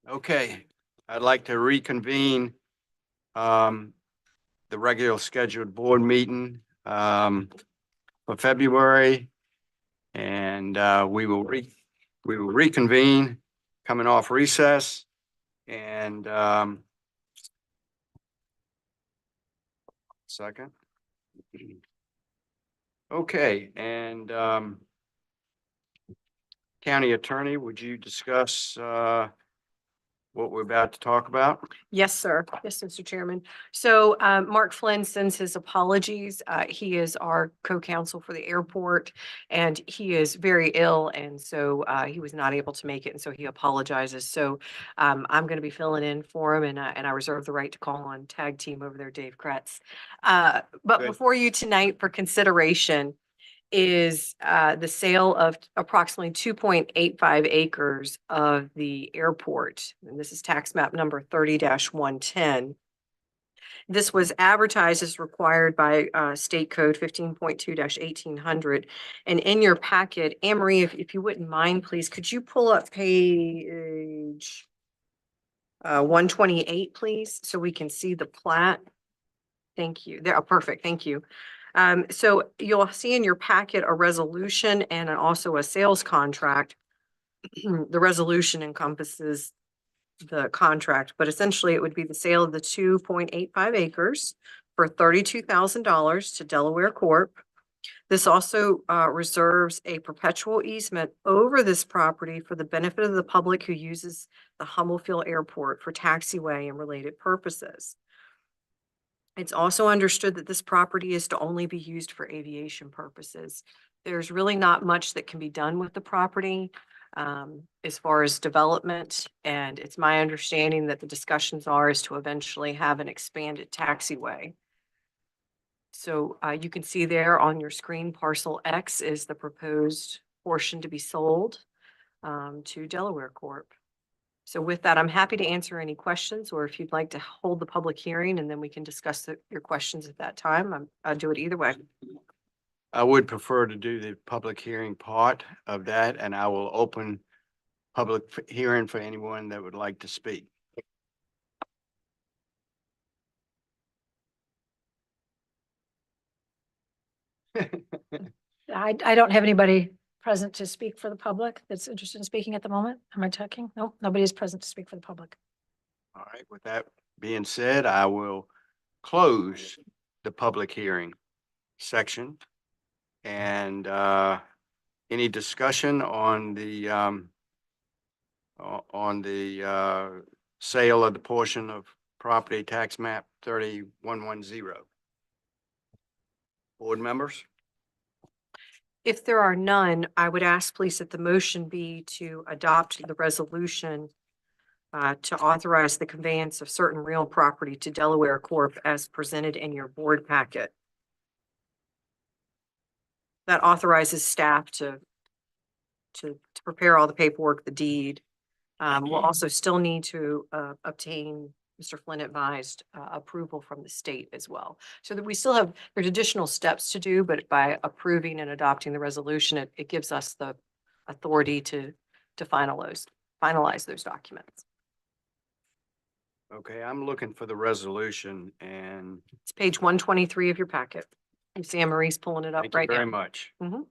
Okay, I'd like to reconvene the regular scheduled board meeting for February. And we will reconvene coming off recess. And second. Okay, and County Attorney, would you discuss what we're about to talk about? Yes, sir. Yes, Mr. Chairman. So Mark Flynn sends his apologies. He is our co-counsel for the airport and he is very ill. And so he was not able to make it. And so he apologizes. So I'm going to be filling in for him and I reserve the right to call on tag team over there, Dave Kretz. But Good. before you tonight for consideration is the sale of approximately 2.85 acres of the airport. And this is tax map number 30-110. This was advertised as required by State Code 15.2-1800. And in your packet, Anne Marie, if you wouldn't mind, please, could you pull up page 128, please, so we can see the plat? Thank you. There, oh, perfect. Thank you. So you'll see in your packet a resolution and also a sales contract. The resolution encompasses the contract, but essentially it would be the sale of the 2.85 acres for $32,000 to Delaware Corp. This also reserves a perpetual easement over this property for the benefit of the public who uses the Hummelfield Airport for taxiway and related purposes. It's also understood that this property is to only be used for aviation purposes. There's really not much that can be done with the property as far as development. And it's my understanding that the discussions is to eventually have an expanded taxiway. So you can see there on your screen, parcel X is the proposed portion to be sold to Delaware Corp. So with that, I'm happy to answer any questions, or if you'd like to hold the public hearing and then we can discuss your questions at that time. I'll do it either way. I would prefer to do the public hearing part of that, and I will open public hearing for anyone that would like to speak. I don't have anybody present to speak for the public that's interested in speaking at the moment. Am I talking? No, nobody is present to speak for the public. All right, with that being said, I will close the public hearing section. And any discussion on the sale of the portion of property tax map 3110? Board members? If there are none, I would ask please that the motion be to adopt the resolution to authorize the conveyance of certain real property to Delaware Corp as presented in your board packet. That authorizes staff to prepare all the paperwork, the deed. We'll also still need to obtain Mr. Flynn advised approval from the state as well. So that we still have, there's additional steps to do, but by approving and adopting the resolution, it gives us the authority to finalize those documents. Okay, I'm looking for the resolution, and It's page 123 of your packet. You see Anne Marie's pulling it up thank you right very now. much. Mhm.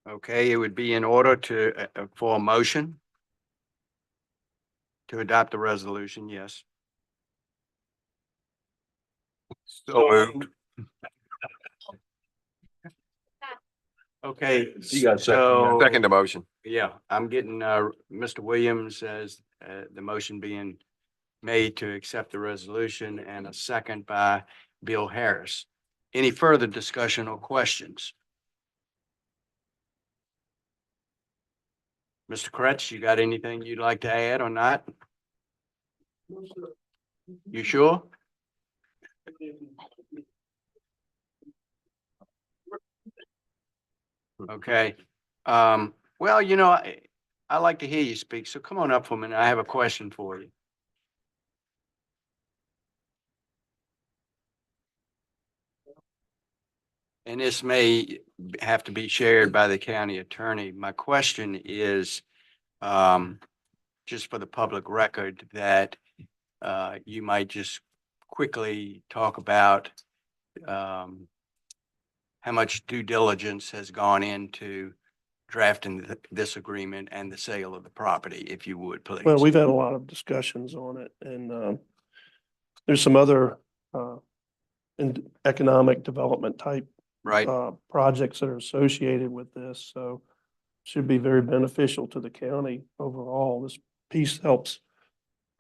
Okay, it would be in order to for a motion to adopt the resolution. Yes. So moved. Okay. You got so second the motion. yeah, I'm getting Mr. Williams as the motion being made to accept the resolution, and a second by Bill Harris. Any further discussion or questions? Mr. Kretz, you got anything you'd like to add or not? You sure? Okay. Well, you know, I like to hear you speak, so come on up for a minute. I have a question for you. And this may have to be shared by the county attorney. My question is, just for the public record, that you might just quickly talk about how much due diligence has gone into drafting this agreement and the sale of the property, if you would, please. Well, we've had a lot of discussions on it and there's some other and economic development type Right, projects that are associated with this, so should be very beneficial to the county overall. This piece helps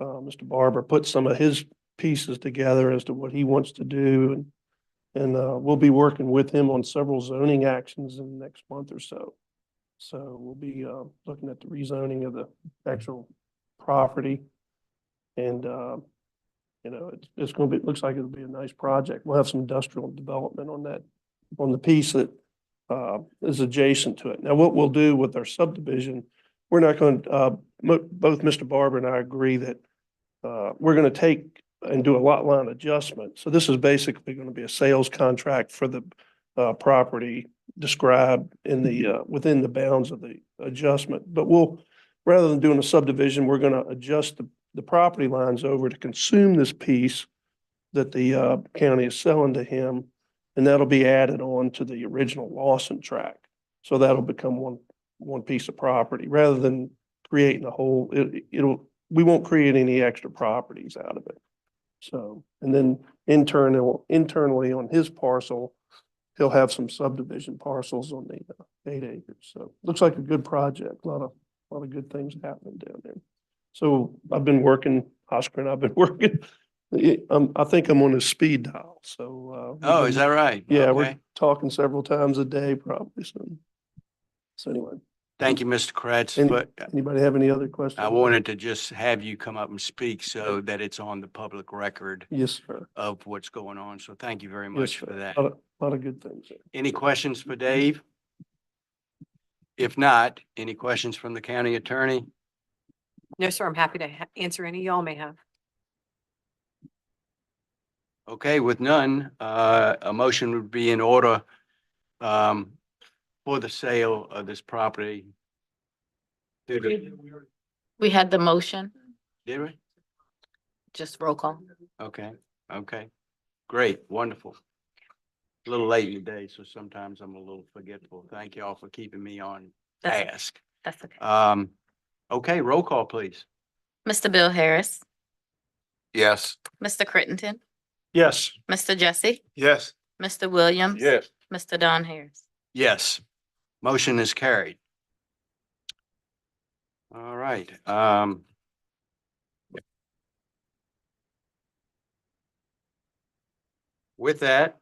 Mr. Barber put some of his pieces together as to what he wants to do and we'll be working with him on several zoning actions in the next month or so. So we'll be looking at the rezoning of the actual property. And you know, it's gonna be, it looks like it'll be a nice project. We'll have some industrial development on that, on the piece that is adjacent to it. Now, what we'll do with our subdivision, we're not going to, both Mr. Barber and I agree that we're going to take and do a lot line adjustment. So this is basically going to be a sales contract for the property described in the within the bounds of the adjustment. But we'll, rather than doing a subdivision, we're going to adjust the property lines over to consume this piece that the county is selling to him, and that'll be added on to the original Lawson tract. So that'll become one piece of property rather than creating a whole, we won't create any extra properties out of it. So, and then internally on his parcel, he'll have some subdivision parcels on the 8 acres. So looks like a good project, a lot of good things happening down there. So I've been working, Oscar and I've been working. I think I'm on a speed dial, so. oh, is that right? Yeah, we're Okay. talking several times a day probably, so anyway, Thank you, Mr. Kretz, Any- but anybody have any other questions? I wanted to just have you come up and speak so that it's on the public record Yes, sir. of what's going on. So thank you very Yes, much sir. for that. Lot of good things there. Any questions for Dave? If not, any questions from the county attorney? No, sir, I'm happy to answer any y'all may have. Okay, with none, a motion would be in order for the sale of this property. Did We had the motion, we? just roll call. Okay, okay. Great, wonderful. A little late in the day, so sometimes I'm a little forgetful. Thank you all for keeping me on That's, task. that's okay. Okay, roll call, please. Mr. Bill Harris, Yes. Mr. Crittenden, Yes. Mr. Jesse, Yes. Mr. Williams. Yes. Mr. Don Harris. Yes, motion is carried. All right, with that,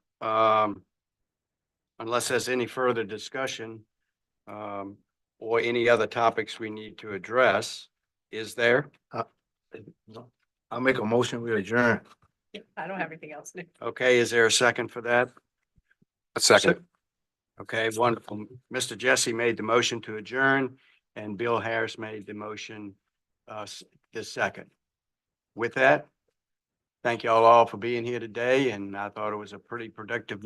unless there's any further discussion, or any other topics we need to address, is there? I'll make a motion, we adjourn. I don't have anything else. Okay, is there a second for that? A second. Okay, wonderful. Mr. Jesse made the motion to adjourn and Bill Harris made the motion, the second. With that, thank you all for being here today, and I thought it was a pretty productive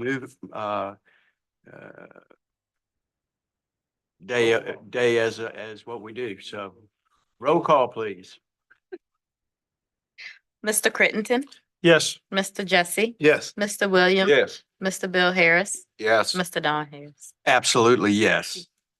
day as what we do. So roll call, please. Mr. Crittenden, Yes. Mr. Jesse, Yes. Mr. Williams. Yes. Mr. Bill Harris, Yes. Mr. Don Harris. Absolutely, yes.